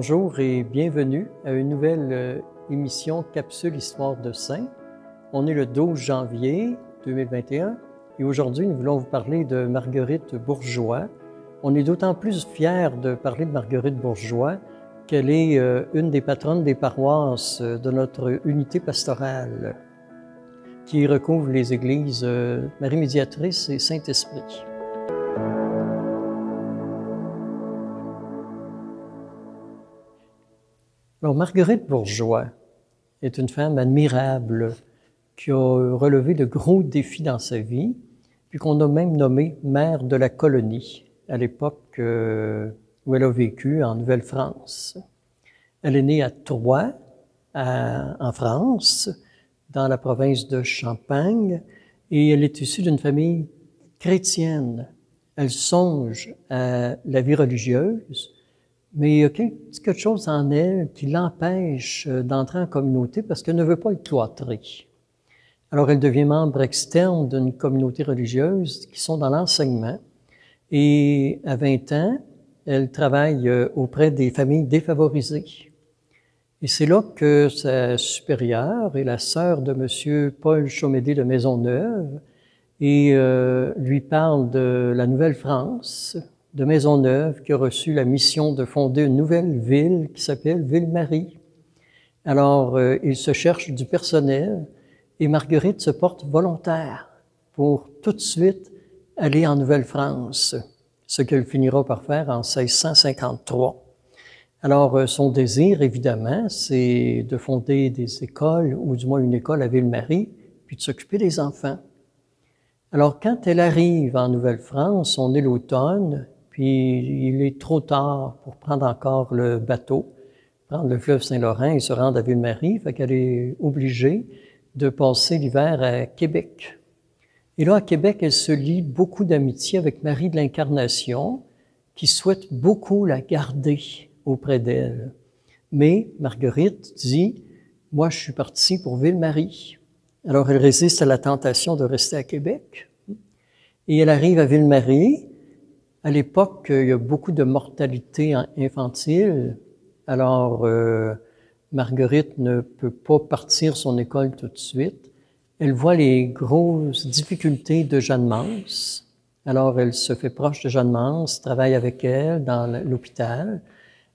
Bonjour et bienvenue à une nouvelle émission Capsule Histoire de Saints. On est le 12 janvier 2021 et aujourd'hui nous voulons vous parler de Marguerite Bourgeoys. On est d'autant plus fiers de parler de Marguerite Bourgeoys qu'elle est une des patronnes des paroisses de notre unité pastorale qui recouvre les églises Marie Médiatrice et Saint-Esprit. Alors, Marguerite Bourgeoys est une femme admirable qui a relevé de gros défis dans sa vie, puis qu'on a même nommée mère de la colonie à l'époque où elle a vécu en Nouvelle-France. Elle est née à Troyes, en France, dans la province de Champagne, et elle est issue d'une famille chrétienne. Elle songe à la vie religieuse, mais il y a quelque chose en elle qui l'empêche d'entrer en communauté parce qu'elle ne veut pas être cloîtrée. Alors, elle devient membre externe d'une communauté religieuse qui sont dans l'enseignement. Et à 20 ans, elle travaille auprès des familles défavorisées. Et c'est là que sa supérieure est la sœur de M. Paul Chaumédé de Maisonneuve et lui parle de la Nouvelle-France, de Maisonneuve, qui a reçu la mission de fonder une nouvelle ville qui s'appelle Ville-Marie. Alors, il se cherche du personnel et Marguerite se porte volontaire pour tout de suite aller en Nouvelle-France, ce qu'elle finira par faire en 1653. Alors, son désir, évidemment, c'est de fonder des écoles, ou du moins une école à Ville-Marie, puis de s'occuper des enfants. Alors, quand elle arrive en Nouvelle-France, on est l'automne, puis il est trop tard pour prendre encore le bateau, prendre le fleuve Saint-Laurent et se rendre à Ville-Marie, fait qu'elle est obligée de passer l'hiver à Québec. Et là, à Québec, elle se lie beaucoup d'amitié avec Marie de l'Incarnation, qui souhaite beaucoup la garder auprès d'elle. Mais Marguerite dit, « Moi, je suis partie pour Ville-Marie. » Alors, elle résiste à la tentation de rester à Québec. Et elle arrive à Ville-Marie. À l'époque, il y a beaucoup de mortalité infantile. Alors, Marguerite ne peut pas partir son école tout de suite. Elle voit les grosses difficultés de Jeanne Mance. Alors, elle se fait proche de Jeanne Mance, travaille avec elle dans l'hôpital.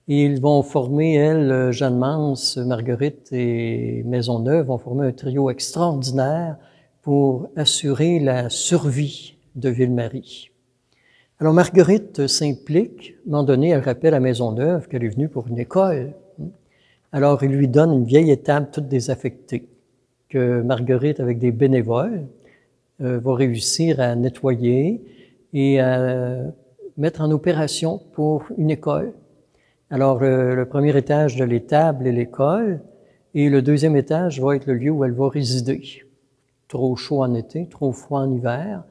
Et ils vont former, elle, Jeanne Mance, Marguerite et Maisonneuve vont former un trio extraordinaire pour assurer la survie de Ville-Marie. Alors, Marguerite s'implique. À un moment donné, elle rappelle à Maisonneuve qu'elle est venue pour une école. Alors, il lui donne une vieille étable toute désaffectée que Marguerite, avec des bénévoles, va réussir à nettoyer et à mettre en opération pour une école. Alors, le premier étage de l'étable est l'école et le deuxième étage va être le lieu où elle va résider. Trop chaud en été, trop froid en hiver,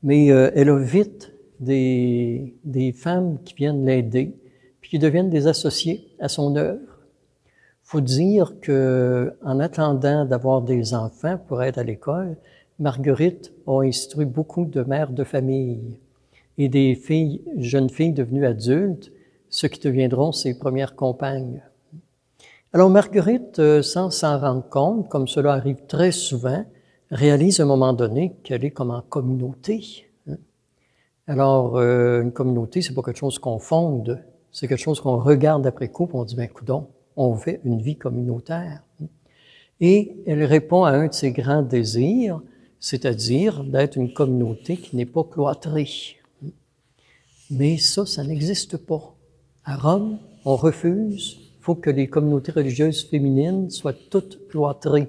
mais elle a vite des femmes qui viennent l'aider puis qui deviennent des associés à son œuvre. Faut dire que, en attendant d'avoir des enfants pour être à l'école, Marguerite a instruit beaucoup de mères de famille et des filles, jeunes filles devenues adultes, ceux qui deviendront ses premières compagnes. Alors Marguerite, sans s'en rendre compte, comme cela arrive très souvent, réalise à un moment donné qu'elle est comme en communauté. Alors, une communauté, c'est pas quelque chose qu'on fonde, c'est quelque chose qu'on regarde après coup, et on dit, ben coudonc, on fait une vie communautaire. Et elle répond à un de ses grands désirs, c'est-à-dire d'être une communauté qui n'est pas cloîtrée. Mais ça n'existe pas. À Rome, on refuse. Il faut que les communautés religieuses féminines soient toutes cloîtrées.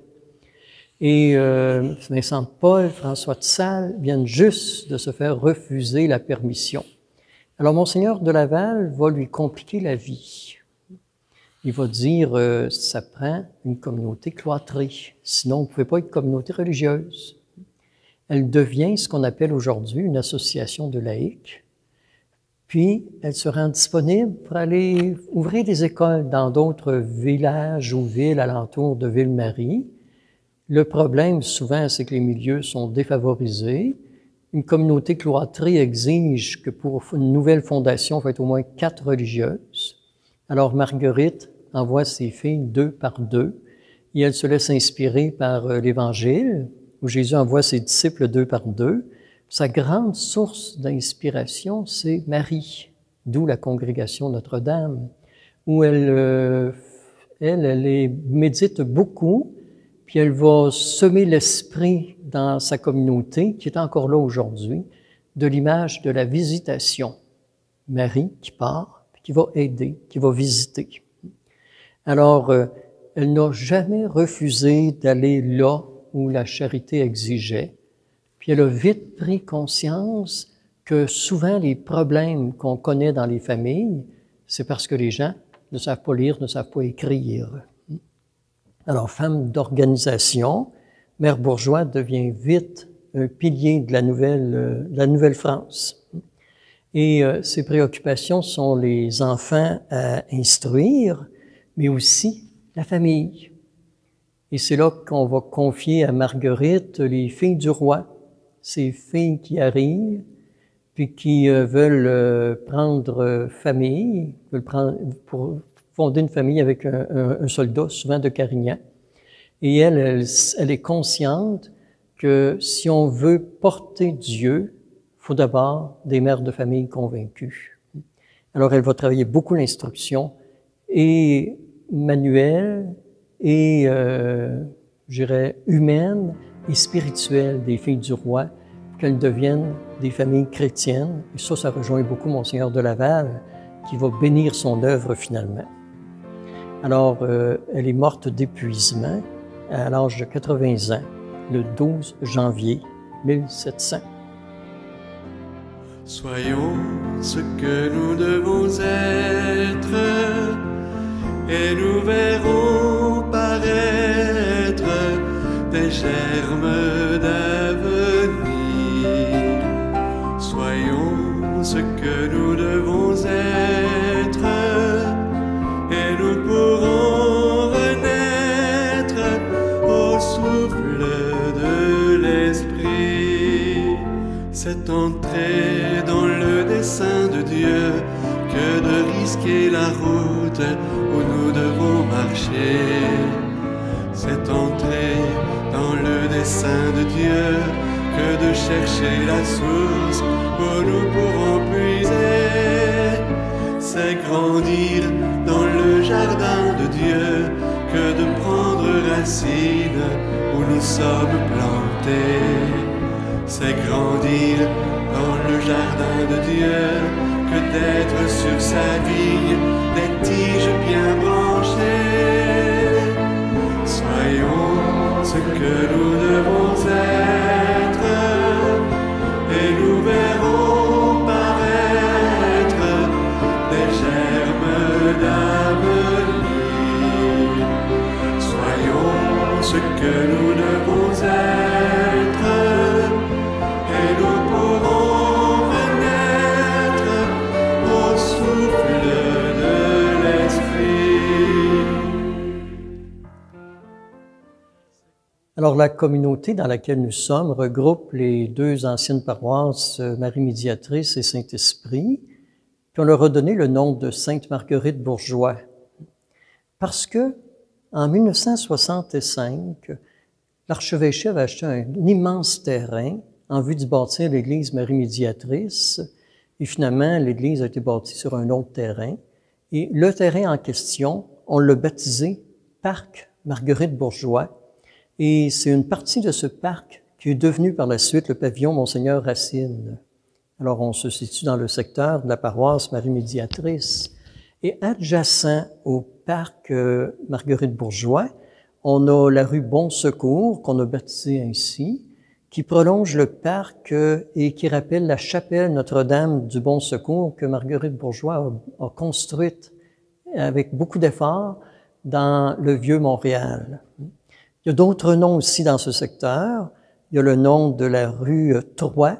Et Vincent de Paul, François de Sales viennent juste de se faire refuser la permission. Alors, Monseigneur de Laval va lui compliquer la vie. Il va dire, ça prend une communauté cloîtrée. Sinon, on ne pouvait pas être communauté religieuse. Elle devient ce qu'on appelle aujourd'hui une association de laïcs. Puis, elle se rend disponible pour aller ouvrir des écoles dans d'autres villages ou villes alentours de Ville-Marie. Le problème, souvent, c'est que les milieux sont défavorisés. Une communauté cloîtrée exige que pour une nouvelle fondation, il faut être au moins 4 religieuses. Alors Marguerite envoie ses filles 2 par 2 et elle se laisse inspirer par l'Évangile, où Jésus envoie ses disciples 2 par 2. Sa grande source d'inspiration, c'est Marie, d'où la congrégation Notre-Dame, où elle médite beaucoup, puis elle va semer l'esprit dans sa communauté, qui est encore là aujourd'hui, de l'image de la visitation. Marie qui part, puis qui va aider, qui va visiter. Alors, elle n'a jamais refusé d'aller là où la charité exigeait, puis elle a vite pris conscience que souvent les problèmes qu'on connaît dans les familles, c'est parce que les gens ne savent pas lire, ne savent pas écrire. Alors, femme d'organisation, Mère Bourgeois devient vite un pilier de la Nouvelle-France. Et ses préoccupations sont les enfants à instruire, mais aussi la famille. Et c'est là qu'on va confier à Marguerite les filles du roi, ces filles qui arrivent, puis qui veulent prendre famille, pour fonder une famille avec un soldat, souvent de Carignan. Et elle est consciente que si on veut porter Dieu, il faut d'abord des mères de famille convaincues. Alors elle va travailler beaucoup l'instruction, et manuelle, et je dirais humaine et spirituelle des filles du roi, pour qu'elles deviennent des familles chrétiennes. Et ça rejoint beaucoup Monseigneur de Laval, qui va bénir son œuvre finalement. Alors, elle est morte d'épuisement à l'âge de 80 ans, le 12 janvier 1700. Soyons ce que nous devons être, et nous verrons paraître des germes d'avenir. Soyons ce que nous devons être, et nous pourrons renaître au souffle de l'Esprit. C'est entrer dans le dessein de Dieu que de risquer la route où nous devons marcher. C'est entrer dans le dessein de Dieu que de chercher la source où nous pourrons puiser. C'est grandir dans le jardin de Dieu que de prendre racine où nous sommes plantés. C'est grandir dans le jardin de Dieu que d'être sur sa vigne des tiges bien branchées. Soyons ce que nous devons être, et nous verrons paraître des germes d'avenir. Soyons ce que nous devons être, et nous pourrons renaître au souffle de l'Esprit. Alors, la communauté dans laquelle nous sommes regroupe les 2 anciennes paroisses, Marie Médiatrice et Saint-Esprit, puis on leur a donné le nom de Sainte Marguerite Bourgeois. Parce que, en 1965, l'archevêché avait acheté un immense terrain en vue d'y bâtir l'église Marie Médiatrice, et finalement, l'église a été bâtie sur un autre terrain. Et le terrain en question, on l'a baptisé Parc Marguerite Bourgeois, et c'est une partie de ce parc qui est devenu par la suite le pavillon Monseigneur Racine. Alors, on se situe dans le secteur de la paroisse Marie Médiatrice. Et adjacent au parc Marguerite Bourgeois, on a la rue Bon Secours, qu'on a baptisée ainsi, qui prolonge le parc et qui rappelle la chapelle Notre-Dame du Bon Secours que Marguerite Bourgeois a construite avec beaucoup d'efforts dans le vieux Montréal. Il y a d'autres noms aussi dans ce secteur. Il y a le nom de la rue Troy,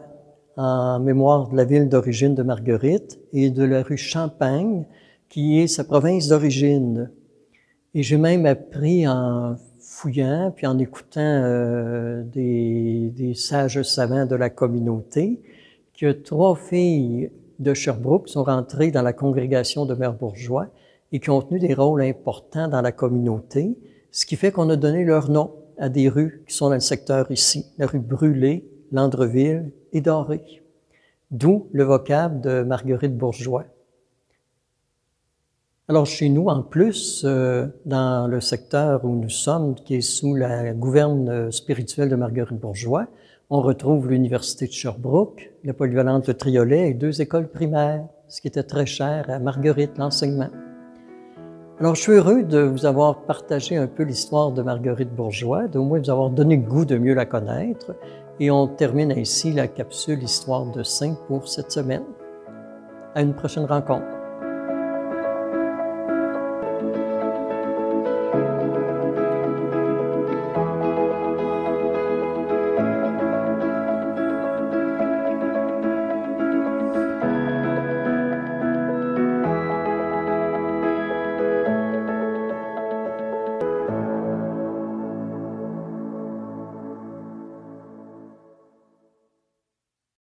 en mémoire de la ville d'origine de Marguerite, et de la rue Champagne, qui est sa province d'origine. Et j'ai même appris en fouillant, puis en écoutant des sages savants de la communauté, que 3 filles de Sherbrooke sont rentrées dans la congrégation de Mère Bourgeois et qui ont tenu des rôles importants dans la communauté, ce qui fait qu'on a donné leur nom à des rues qui sont dans le secteur ici, la rue Brûlé, Landreville et Doré. D'où le vocable de Marguerite Bourgeois. Alors chez nous, en plus, dans le secteur où nous sommes, qui est sous la gouverne spirituelle de Marguerite Bourgeois, on retrouve l'Université de Sherbrooke, la polyvalente de Triolet et 2 écoles primaires, ce qui était très cher à Marguerite, l'enseignement. Alors, je suis heureux de vous avoir partagé un peu l'histoire de Marguerite Bourgeois, d'au moins vous avoir donné le goût de mieux la connaître. Et on termine ainsi la capsule Histoire de Saint pour cette semaine. À une prochaine rencontre.